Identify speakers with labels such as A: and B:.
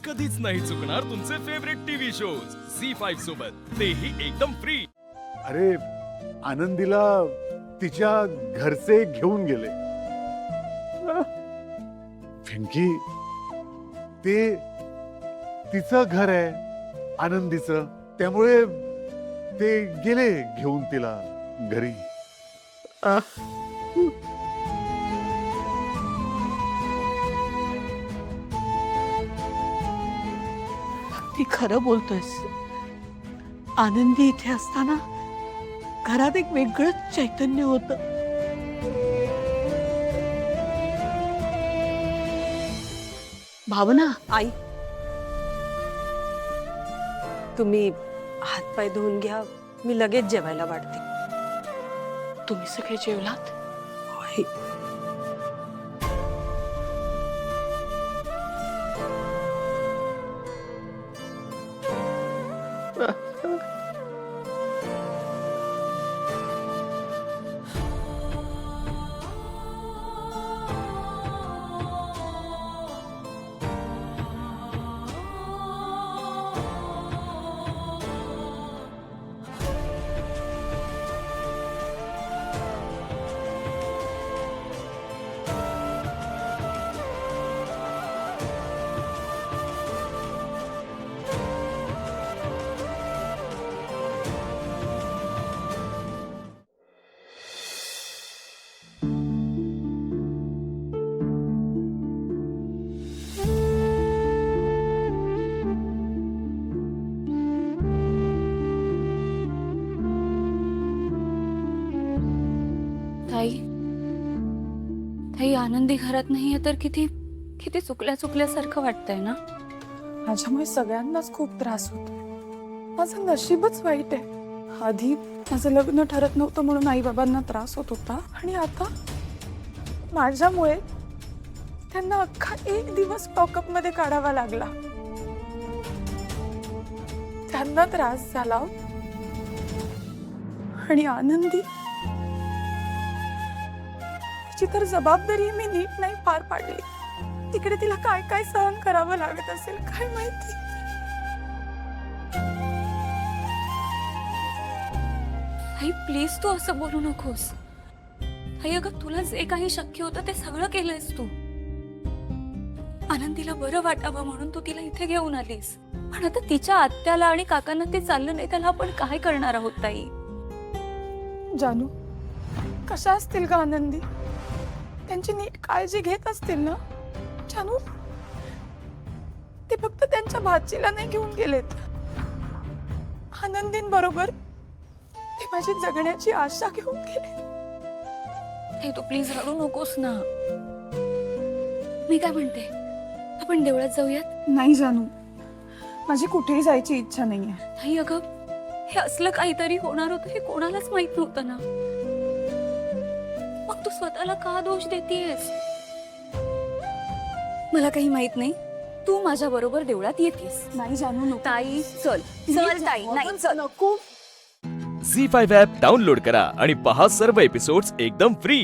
A: कधीच नाही चुकणार तुमचे फेवरेट टीव्ही शोज झी5 सोबत, तेही एकदम फ्री।
B: अरे आनंदीला तिच्या घरचे घेऊन गेले। पिंकी, ते तिचं घर आहे आनंदीचं, त्यामुळे ते गेले घेऊन तिला घरी।
C: ती खरं बोलतोयस। आनंदी इथे असताना घरात एक वेगळंच चैतन्य होतं। भावना,
D: आई, तुम्ही हातपाय धुवून घ्या, मी लगेच जेवायला वाढते।
C: तुम्ही सगळे जेवलात?
D: आई,
E: ताई, ताई आनंदी घरात नाहीये तर किती किती चुकल्यासारखं वाटतंय ना।
F: माझ्यामुळे सगळ्यांनाच खूप त्रास होतो। माझं नशीबच वाईट आहे। आधी माझं लग्न ठरत नव्हतं म्हणून आई बाबांना त्रास होत होता, आणि आता माझ्यामुळे त्यांना अख्खा एक दिवस लॉकअप मध्ये काढावा लागला। त्यांना त्रास झाला आणि आनंदी, तिची तर जबाबदारी मी नीट नाही पार पाडली। तिकडे तिला काय काय सहन करावं लागत असेल काय माहिती।
E: आई प्लीज तू असं बोलू नकोस। आई अगं तुला जे काही शक्य होतं ते सगळं केलंयस तू। आनंदीला बरं वाटावं म्हणून तू तिला इथे घेऊन आलीस, पण आता तिच्या आत्याला आणि काकांना ते चाललं नाही, त्याला आपण काय करणार आहोत ताई?
F: जानू, कशा असतील का आनंदी? त्यांची नीट काळजी घेत असतील ना? जानू, ते फक्त त्यांच्या भाचीला नाही घेऊन गेलेत, आनंदींबरोबर ते माझी जगण्याची आशा घेऊन गेले।
E: हे तू प्लीज रडू नकोस ना। मी काय म्हणते, आपण देवळात जाऊयात?
F: नाही जानू, माझी कुठेही जायची इच्छा नाहीये।
E: नाही अगं, हे असलं काहीतरी होणार होतं हे कोणालाच माहित नव्हतं ना। मग तू स्वतःला का दोष देतेयस? मला काही माहित नाही, तू माझ्या बरोबर देवळात येतेस।
F: नाही जानू, नको।
E: ताई चल चल ताई, नाही चल।
F: नको।
A: झी5 ॲप डाउनलोड करा आणि पहा सर्व एपिसोड्स एकदम फ्री।